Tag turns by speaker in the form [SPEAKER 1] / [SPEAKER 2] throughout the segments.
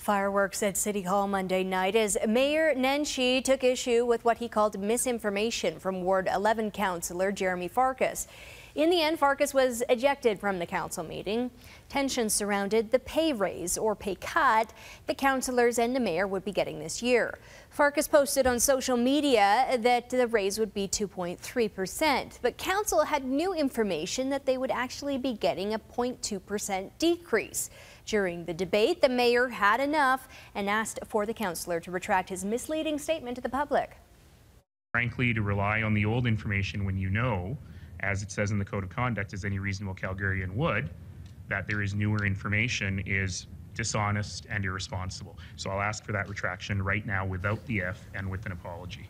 [SPEAKER 1] Fireworks at City Hall Monday night as Mayor Nenshi took issue with what he called misinformation from Ward 11 councillor Jeromy Farkas. In the end, Farkas was ejected from the council meeting. Tensions surrounded the pay raise or pay cut the councillors and the mayor would be getting this year. Farkas posted on social media that the raise would be 2.3%, but council had new information that they would actually be getting a 0.2% decrease. During the debate, the mayor had enough and asked for the councillor to retract his misleading statement to the public.
[SPEAKER 2] Frankly, to rely on the old information when you know, as it says in the Code of Conduct, as any reasonable Calgarian would, that there is newer information is dishonest and irresponsible. So I'll ask for that retraction right now without the F and with an apology.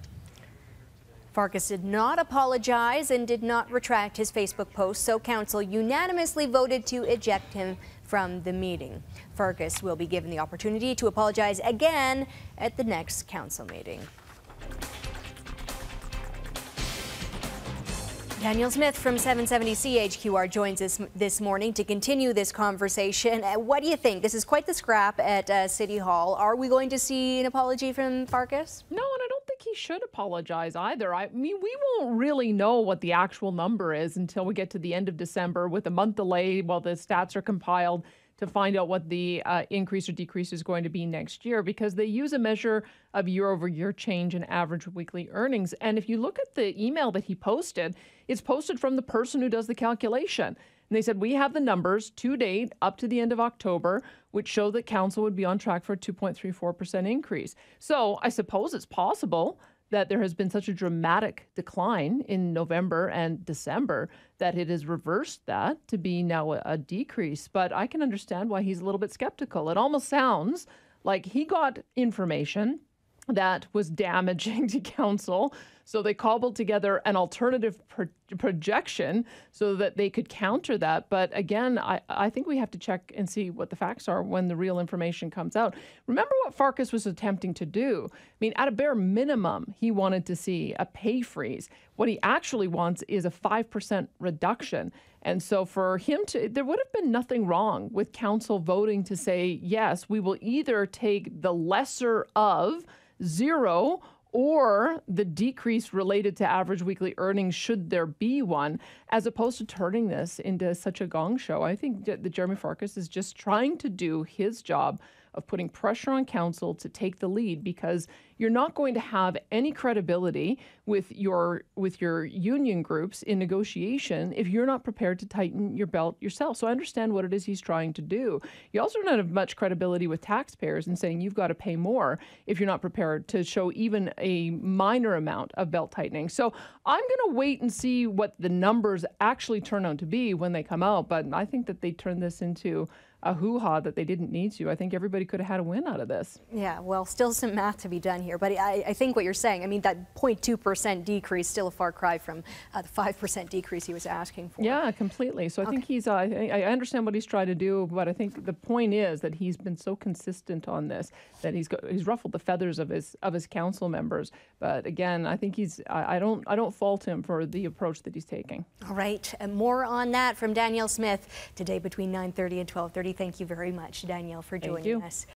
[SPEAKER 1] Farkas did not apologize and did not retract his Facebook post, so council unanimously voted to eject him from the meeting. Farkas will be given the opportunity to apologize again at the next council meeting. Danielle Smith from 770 CHQR joins us this morning to continue this conversation. What do you think? This is quite the scrap at City Hall. Are we going to see an apology from Farkas?
[SPEAKER 3] No, and I don't think he should apologize either. I mean, we won't really know what the actual number is until we get to the end of December with a month delay while the stats are compiled to find out what the increase or decrease is going to be next year, because they use a measure of year-over-year change in average weekly earnings. And if you look at the email that he posted, it's posted from the person who does the calculation. And they said, we have the numbers to date up to the end of October, which show that council would be on track for a 2.34% increase. So I suppose it's possible that there has been such a dramatic decline in November and December that it has reversed that to be now a decrease. But I can understand why he's a little bit skeptical. It almost sounds like he got information that was damaging to council, so they cobbled together an alternative projection so that they could counter that. But again, I think we have to check and see what the facts are when the real information comes out. Remember what Farkas was attempting to do. I mean, at a bare minimum, he wanted to see a pay freeze. What he actually wants is a 5% reduction. And so for him to, there would have been nothing wrong with council voting to say, yes, we will either take the lesser of 0 or the decrease related to average weekly earnings, should there be one, as opposed to turning this into such a gong show. I think that Jeromy Farkas is just trying to do his job of putting pressure on council to take the lead, because you're not going to have any credibility with your union groups in negotiation if you're not prepared to tighten your belt yourself. So I understand what it is he's trying to do. You also don't have much credibility with taxpayers in saying you've got to pay more if you're not prepared to show even a minor amount of belt tightening. So I'm going to wait and see what the numbers actually turn out to be when they come out. But I think that they turned this into a hoo-ha that they didn't need to. I think everybody could have had a win out of this. Yeah, well, still some math to be done here. But I think what you're saying, I mean, that 0.2% decrease, still a far cry from the 5% decrease he was asking for. Yeah, completely. So I think he's, I understand what he's trying to do, but I think the point is that he's been so consistent on this that he's ruffled the feathers of his council members. But again, I think I don't fault him for the approach that he's taking. All right, and more on that from Danielle Smith today between 9:30 and 12:30. Thank you very much, Danielle, for joining us.